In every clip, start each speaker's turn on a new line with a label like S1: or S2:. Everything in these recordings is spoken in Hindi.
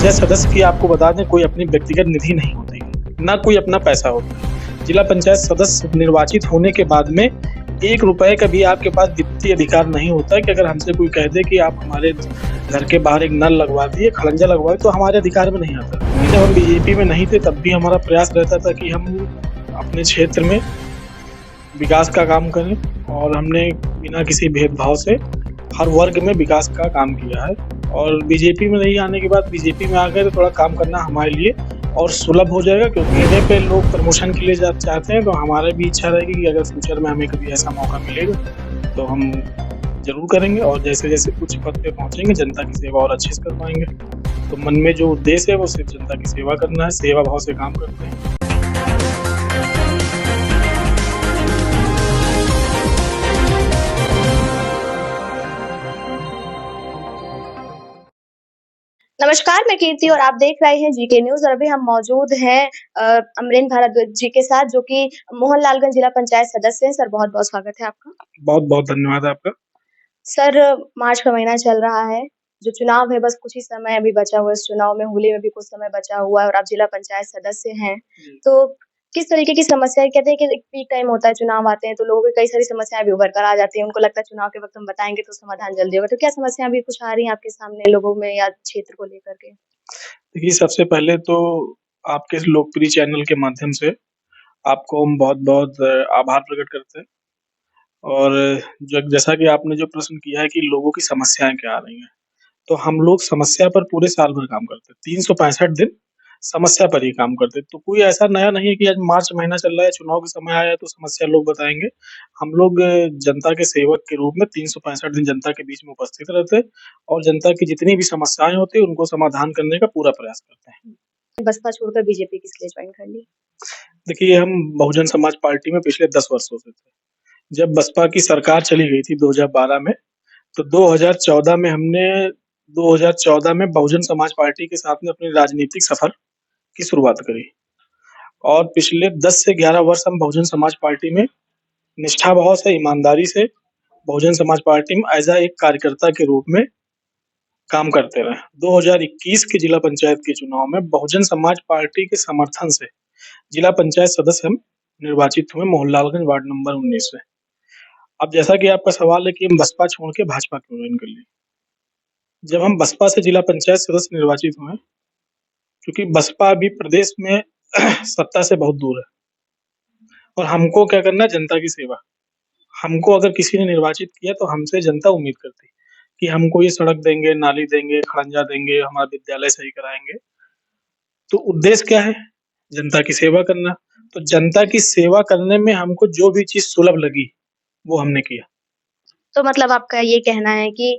S1: पंचायत सदस्य की आपको बता दें कोई अपनी व्यक्तिगत निधि नहीं होती है, ना कोई अपना पैसा होता है। जिला पंचायत सदस्य निर्वाचित होने के बाद में 1 रुपए का भी आपके पास वित्तीय अधिकार नहीं होता है कि अगर हमसे कोई कह दे कि आप हमारे घर के बाहर एक नल लगवा दिए, खड़ंजा लगवाए, तो हमारे अधिकार में नहीं आता। जब हम बीजेपी में नहीं थे तब भी हमारा प्रयास रहता था कि हम अपने क्षेत्र में विकास का काम करें और हमने बिना किसी भेदभाव से हर वर्ग में विकास का काम किया है। और बीजेपी में नहीं आने के बाद बीजेपी में आ गए तो थोड़ा काम करना हमारे लिए और सुलभ हो जाएगा, क्योंकि इन्हें पे लोग प्रमोशन के लिए चाहते हैं। तो हमारा भी इच्छा रहेगी कि अगर फ्यूचर में हमें कभी ऐसा मौका मिलेगा तो हम जरूर करेंगे और जैसे जैसे कुछ पद पे पहुंचेंगे जनता की सेवा और अच्छे से कर पाएंगे। तो मन में जो उद्देश्य है वो सिर्फ जनता की सेवा करना है, सेवा भाव से काम करते हैं।
S2: नमस्कार, मैं कीर्ति और आप देख रहे हैं जीके न्यूज। और अभी हम मौजूद हैं अमरेंद्र भारद्वाज जी के साथ, जो कि मोहनलालगंज जिला पंचायत सदस्य हैं। सर, बहुत बहुत स्वागत है आपका।
S1: बहुत बहुत धन्यवाद आपका।
S2: सर, मार्च का महीना चल रहा है, जो चुनाव है बस कुछ ही समय अभी बचा हुआ है। इस चुनाव में होली में भी कुछ समय बचा हुआ है और आप जिला पंचायत सदस्य हैं, तो किस तरीके की समस्याएं, कहते हैं कि एक पीक टाइम होता है, चुनाव आते हैं तो लोगों की कई सारी समस्याएं भी उभर कर आ जाती हैं। उनको लगता है चुनाव के वक्त हम बताएंगे तो समाधान जल्दी होगा। तो क्या समस्याएं अभी कुछ आ रही हैं आपके सामने लोगों में या क्षेत्र को लेकर के?
S1: देखिए, सबसे पहले तो आपके इस लोकप्रिय चैनल के माध्यम से आपको हम बहुत-बहुत आभार प्रकट करते हैं। और जैसा कि आपने जो प्रश्न किया है कि लोगों की समस्याएँ क्या आ रही हैं, तो हम लोग समस्या पर पूरे साल भर काम करते हैं। 365 दिन समस्या पर ही काम करते हैं। तो कोई ऐसा नया नहीं है कि आज मार्च महीना चल रहा है, चुनाव का समय आया है तो समस्या लोग बताएँगे। हम लोग जनता के सेवक के रूप में 365 दिन जनता के बीच में उपस्थित रहते हैं और जनता की जितनी भी समस्याएँ होती हैं, उनको समाधान करने का पूरा प्रयास करते हैं।
S2: बसपा छोड़कर बीजेपी किस लिए ज्वाइन कर ली?
S1: देखिए, हम बहुजन समाज पार्टी में पिछले 10 वर्षों से थे। जब बसपा की सरकार चली गई थी 2012 में, तो 2014 में बहुजन समाज पार्टी के साथ में अपनी राजनीतिक सफर की शुरुआत करी। और पिछले 10 से 11 वर्ष हम बहुजन समाज पार्टी में निष्ठा भाव से, ईमानदारी से बहुजन समाज पार्टी में एज एक कार्यकर्ता के रूप में काम करते रहे। 2021 के जिला पंचायत के चुनाव में बहुजन समाज पार्टी के समर्थन से जिला पंचायत सदस्य हम निर्वाचित हुए मोहनलालगंज वार्ड नंबर 19 से। अब जैसा कि आपका सवाल है कि हम बसपा छोड़ के भाजपा क्यों ज्वाइन कर लिए? जब हम बसपा से जिला पंचायत सदस्य निर्वाचित हुए, क्योंकि बसपा अभी प्रदेश में सत्ता से बहुत दूर है और हमको क्या करना है, जनता की सेवा। हमको अगर किसी ने निर्वाचित किया तो हमसे जनता उम्मीद करती है कि हमको ये सड़क देंगे, नाली देंगे, खड़ंजा देंगे, हमारा विद्यालय सही कराएंगे। तो उद्देश्य क्या है? जनता की सेवा करना। तो जनता की सेवा करने में हमको जो भी चीज सुलभ लगी वो हमने किया।
S2: तो मतलब आपका ये कहना है कि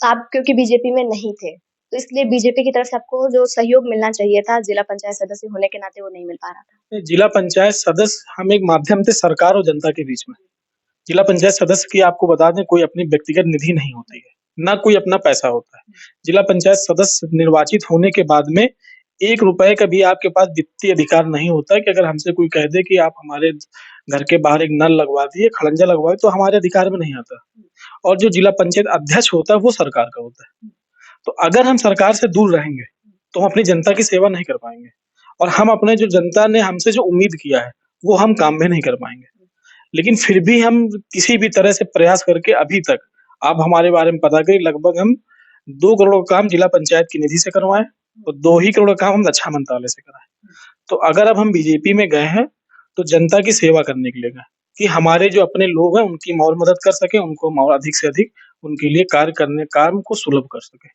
S2: आप क्योंकि बीजेपी में नहीं थे, तो इसलिए बीजेपी की तरफ से आपको जो सहयोग मिलना चाहिए था जिला पंचायत सदस्य होने के नाते, वो नहीं मिल पा रहा था।
S1: जिला पंचायत सदस्य हम एक माध्यम थे सरकार और जनता के बीच में। जिला पंचायत सदस्य की आपको बता दें कोई अपनी व्यक्तिगत निधि नहीं होती है, ना कोई अपना पैसा होता है। जिला पंचायत सदस्य निर्वाचित होने के बाद में 1 रुपए का भी आपके पास वित्तीय अधिकार नहीं होता है कि अगर हमसे कोई कह दे कि आप हमारे घर के बाहर एक नल लगवा दिए, खड़ंजा लगवाए, तो हमारे अधिकार में नहीं आता। और जो जिला पंचायत अध्यक्ष होता है वो सरकार का होता है। तो अगर हम सरकार से दूर रहेंगे तो हम अपनी जनता की सेवा नहीं कर पाएंगे और हम अपने जो जनता ने हमसे जो उम्मीद किया है वो हम काम में नहीं कर पाएंगे। लेकिन फिर भी हम किसी भी तरह से प्रयास करके अभी तक, आप हमारे बारे में पता करिए, लगभग हम 2 करोड़ का काम जिला पंचायत की निधि से करवाए और 2 ही करोड़ का काम हम रक्षा मंत्रालय से कराए। तो अगर अब हम बीजेपी में गए हैं तो जनता की सेवा करने के लिए गए कि हमारे जो अपने लोग हैं उनकी और मदद कर सके, उनको और अधिक से अधिक उनके लिए काम को सुलभ कर सके।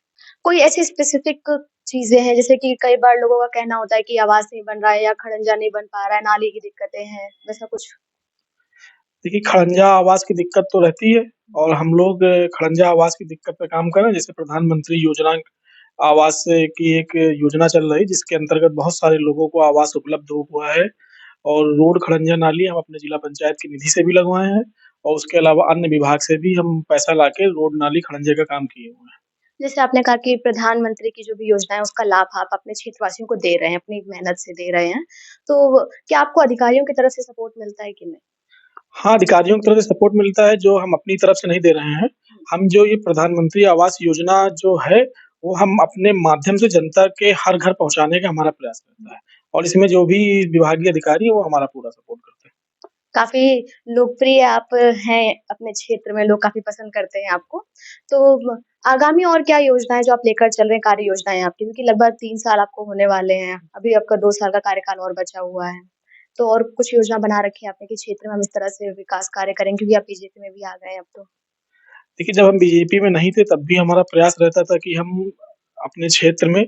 S2: कोई ऐसी स्पेसिफिक चीजें हैं, जैसे कि कई बार लोगों का कहना होता है कि आवास नहीं बन रहा है या खड़ंजा नहीं बन पा रहा है, नाली की दिक्कतें हैं, वैसा कुछ?
S1: देखिए, खड़ंजा आवास की दिक्कत तो रहती है और हम लोग खड़ंजा आवास की दिक्कत पे काम कर रहे हैं। जैसे प्रधानमंत्री योजना आवास की एक योजना चल रही है जिसके अंतर्गत बहुत सारे लोगों को आवास उपलब्ध हुआ है और रोड, खड़ंजा, नाली हम अपने जिला पंचायत की निधि से भी लगवाए हैं और उसके अलावा अन्य विभाग से भी हम पैसा लाके रोड, नाली, खड़ंजे का काम किए हुए हैं।
S2: जैसे आपने कहा कि प्रधानमंत्री की जो भी योजना है उसका लाभ आप अपने क्षेत्रवासियों को दे रहे हैं, अपनी मेहनत से दे रहे हैं, तो क्या आपको अधिकारियों की तरफ से सपोर्ट मिलता है कि नहीं?
S1: हाँ, अधिकारियों की तरफ से सपोर्ट मिलता है जो हम अपनी तरफ से नहीं दे रहे हैं। हम जो ये प्रधानमंत्री आवास योजना जो है वो हम अपने माध्यम से जनता के हर घर पहुँचाने का हमारा प्रयास रहता है और इसमें जो भी विभागीय अधिकारी हैं, वो हमारा पूरा सपोर्ट करते हैं।
S2: काफ़ी लोकप्रिय आप हैं अपने क्षेत्र में, लोग काफ़ी पसंद करते हैं आपको। तो आगामी और क्या योजनाएँ जो आप लेकर चल रहे हैं, कार्य योजनाएँ आपकी? क्योंकि लगभग 3 साल आपको होने वाले हैं, अभी आपका 2 साल का कार्यकाल और बचा हुआ है। तो और कुछ योजना बना रखी है आपने कि क्षेत्र में हम इस तरह से विकास कार्य करेंगे, क्योंकि आप बीजेपी में भी आ गए हैं अब तो?
S1: देखिए, जब हम बीजेपी में नहीं थे, तब भी हमारा प्रयास रहता था कि हम अपने क्षेत्र में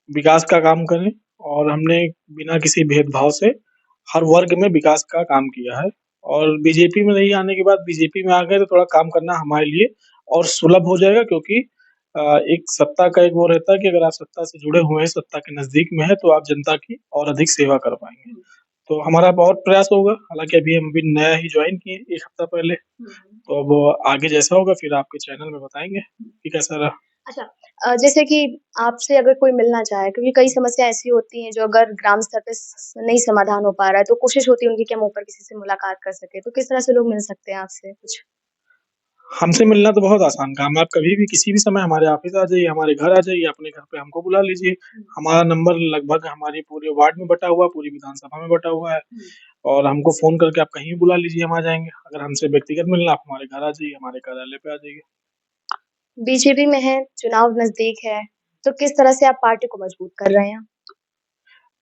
S1: विकास का काम करें और हमने बिना किसी भेदभाव से हर वर्ग में विकास का काम किया है और बीजेपी में नहीं आने के बाद बीजेपी में आ गए तो थोड़ा काम करना हमारे लिए और सुलभ हो जाएगा क्योंकि एक सत्ता का एक वो रहता है कि अगर आप सत्ता से जुड़े हुए हैं, सत्ता के नज़दीक में हैं, तो आप जनता की और अधिक सेवा कर पाएँगे। तो हमारा बहुत प्रयास होगा, हालाँकि अभी हम भी नया ही जॉइन किए 1 हफ्ता पहले, तो अब आगे जैसा होगा फिर आपके चैनल में बताएँगे कि कैसा रहा।
S2: अच्छा जैसे कि आपसे अगर कोई मिलना चाहे क्योंकि कई समस्या ऐसी होती हैं जो अगर ग्राम स्तर पे नहीं समाधान हो पा रहा है तो कोशिश होती है उनकी कि हम ऊपर किसी से मुलाकात कर सके तो किस तरह से लोग मिल सकते हैं आपसे कुछ?
S1: हमसे मिलना तो बहुत आसान काम है, आप कभी भी किसी भी समय हमारे ऑफ़िस आ जाइए, हमारे घर आ जाइए, अपने घर पे हमको बुला लीजिए। हमारा नंबर लगभग हमारी पूरे वार्ड में बँटा हुआ है, पूरी विधानसभा में बँटा हुआ है और हमको फ़ोन करके आप कहीं भी बुला लीजिए, हम आ जाएँगे। अगर हमसे व्यक्तिगत मिलना आप हमारे घर आ जाइए, हमारे कार्यालय पे आ जाइए।
S2: बीजेपी में है, चुनाव नजदीक है, तो किस तरह से आप पार्टी को मजबूत कर रहे हैं?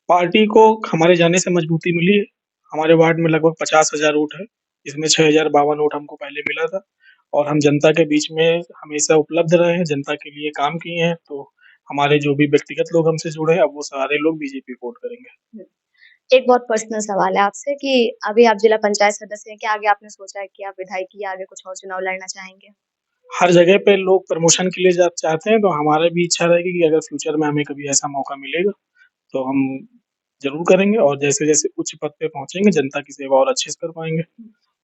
S1: पार्टी को हमारे जाने से मजबूती मिली है। हमारे वार्ड में लगभग 50,000 वोट है, इसमें 6,052 वोट हमको पहले मिला था और हम जनता के बीच में हमेशा उपलब्ध रहे हैं, जनता के लिए काम किए हैं, तो हमारे जो भी व्यक्तिगत लोग हमसे जुड़े हैं, अब वो सारे लोग बीजेपी को वोट करेंगे।
S2: एक बहुत पर्सनल सवाल है आपसे कि अभी आप जिला पंचायत सदस्य हैं, क्या आगे आपने सोचा है कि आप विधायकी या आगे कुछ और चुनाव लड़ना चाहेंगे?
S1: हर जगह पे लोग प्रमोशन के लिए जा चाहते हैं, तो हमारा भी इच्छा रहेगी कि अगर फ्यूचर में हमें कभी ऐसा मौका मिलेगा, तो हम ज़रूर करेंगे और जैसे-जैसे उच्च पद पे पहुँचेंगे, जनता की सेवा और अच्छे से कर पाएँगे।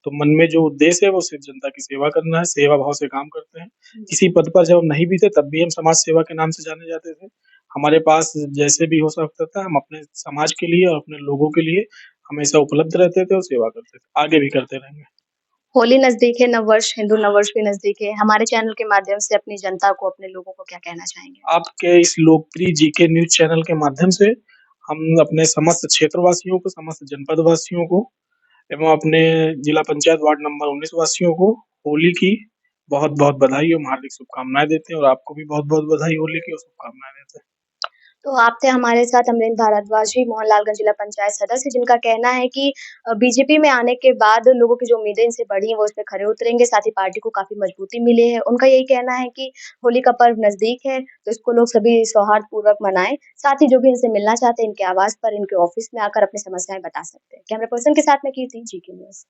S1: तो मन में जो उद्देश्य है, वो सिर्फ़ जनता की सेवा करना है, सेवा भाव से काम करते हैं। किसी पद पर जब हम नहीं भी थे, तब भी हम समाज सेवा के नाम से जाने जाते थे। हमारे पास जैसे भी हो सकता था, हम अपने समाज के लिए और अपने लोगों के लिए हमेशा उपलब्ध रहते थे और सेवा करते थे। आगे भी करते रहेंगे।
S2: होली नज़दीक है, नववर्ष हिंदू नववर्ष भी नज़दीक है। हमारे चैनल के माध्यम से अपनी जनता को, अपने लोगों को क्या कहना चाहेंगे?
S1: आपके इस लोकप्रिय जीके न्यूज़ चैनल के माध्यम से हम अपने समस्त क्षेत्रवासियों को, समस्त जनपद वासियों को एवं अपने जिला पंचायत वार्ड नंबर 19 वासियों को होली की बहुत-बहुत बधाई एवं हार्दिक शुभकामनाएँ देते हैं और आपको भी बहुत-बहुत बधाई होली की और शुभकामनाएँ देते हैं।
S2: तो आप थे हमारे साथ अमरीन भारद्वाज जी, मोहनलालगंज जिला पंचायत सदस्य, जिनका कहना है कि बीजेपी में आने के बाद लोगों की जो उम्मीदें इनसे बढ़ी हैं, वो इस पे खरे उतरेंगे, साथ ही पार्टी को काफ़ी मजबूती मिली है। उनका यही कहना है कि होली का पर्व नज़दीक है, तो इसको लोग सभी सौहार्दपूर्वक मनाएँ। साथ ही जो भी इनसे मिलना चाहते हैं, इनके आवास पर, इनके ऑफ़िस में आकर अपनी समस्याएँ बता सकते हैं। कैमरा पर्सन के साथ मैं कीर्ति, जीके न्यूज़।